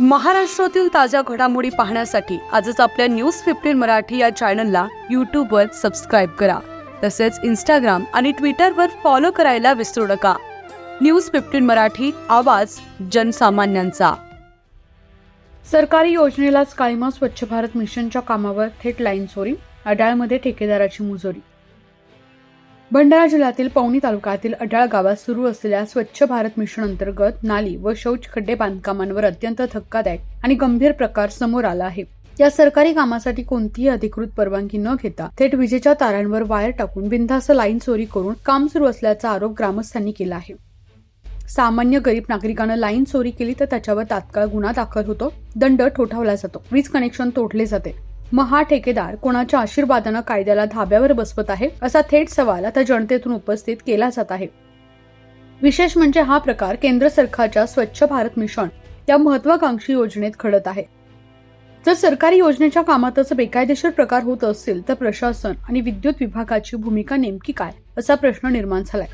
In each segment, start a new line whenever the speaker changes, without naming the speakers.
महाराष्ट्रातील ताज्या घडामोडी पाहण्यासाठी आजच आपल्या न्यूज 15 मराठी या चॅनलला यूट्यूबवर सबस्क्राईब करा. तसेच इंस्टाग्राम आणि ट्विटरवर फॉलो करायला विसरू नका. न्यूज 15 मराठी, आवाज जनसामान्यांचा. सरकारी योजनेलाच काळीमा, स्वच्छ भारत मिशनच्या कामावर थेट लाईन चोरी, अडाळमध्ये ठेकेदाराची मुजोरी. भंडारा जिल्ह्यातील पवनी तालुक्यातील अडाळ गावात सुरू असलेल्या स्वच्छ भारत मिशन अंतर्गत नाली व शौच खड्डे बांधकामांवर अत्यंत धक्कादायक आणि गंभीर प्रकार समोर आला आहे. या सरकारी कामासाठी कोणतीही अधिकृत परवानगी न घेता थेट विजेच्या तारांवर वायर टाकून बिनधास्त लाईन चोरी करून काम सुरू असल्याचा आरोप ग्रामस्थांनी केला आहे. सामान्य गरीब नागरिकांना लाईन चोरी केली तर त्याच्यावर तात्काळ गुन्हा दाखल होतो, दंड ठोठावला जातो, वीज कनेक्शन तोडले जाते. मग हा ठेकेदार कोणाच्या आशीर्वादानं कायद्याला धाब्यावर बसवत आहे, असा थेट सवाल आता जनतेतून उपस्थित केला जात आहे. विशेष म्हणजे हा प्रकार केंद्र सरकारच्या स्वच्छ भारत मिशन या महत्वाकांक्षी योजनेत घडत आहे. जर सरकारी योजनेच्या कामातच बेकायदेशीर प्रकार होत असतील तर प्रशासन आणि विद्युत विभागाची भूमिका नेमकी काय, असा प्रश्न निर्माण झालाय.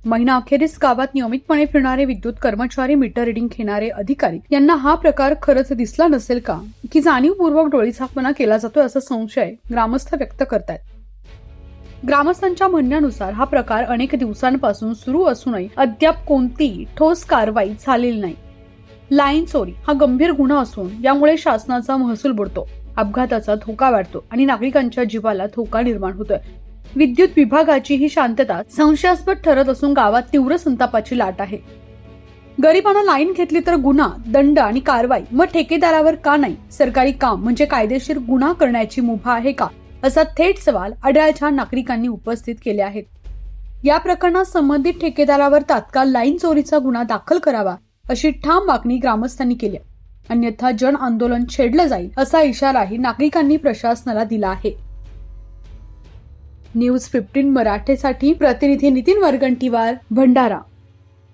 महिना अखेरीस गावात नियमितपणे फिरणारे विद्युत कर्मचारी, मीटर रिडिंग घेणारे अधिकारी यांना हा प्रकार खरंच दिसला नसेल का, की जाणीवपूर्वक डोळीझाकपणा केला जातोय, असा संशय ग्रामस्थ व्यक्त करतायत. ग्रामस्थांच्या म्हणण्यानुसार हा प्रकार अनेक दिवसांपासून सुरू असूनही अद्याप कोणतीही ठोस कारवाई झालेली नाही. लाईन चोरी हा गंभीर गुन्हा असून यामुळे शासनाचा महसूल बुडतो, अपघाताचा धोका वाढतो आणि नागरिकांच्या जीवाला धोका निर्माण होतोय. विद्युत विभागाची ही शांतता संशयास्पद ठरत असून गावात तीव्र संतापाची लाट आहे. गरिबांना लाईन घेतली तर गुन्हा, दंड आणि कारवाई, मग ठेकेदारावर का नाही? सरकारी काम म्हणजे कायदेशीर गुन्हा करण्याची मुभा आहे का, असा थेट सवाल अडाळच्या नागरिकांनी उपस्थित केले आहेत. या प्रकरणात संबंधित ठेकेदारावर तात्काळ लाईन चोरीचा गुन्हा दाखल करावा, अशी ठाम मागणी ग्रामस्थांनी केली. अन्यथा जन आंदोलन छेडलं जाईल, असा इशाराही नागरिकांनी प्रशासनाला दिला आहे. न्यूज 15 मराठीसाठी प्रतिनिधी नितीन वरगंटीवार, भंडारा.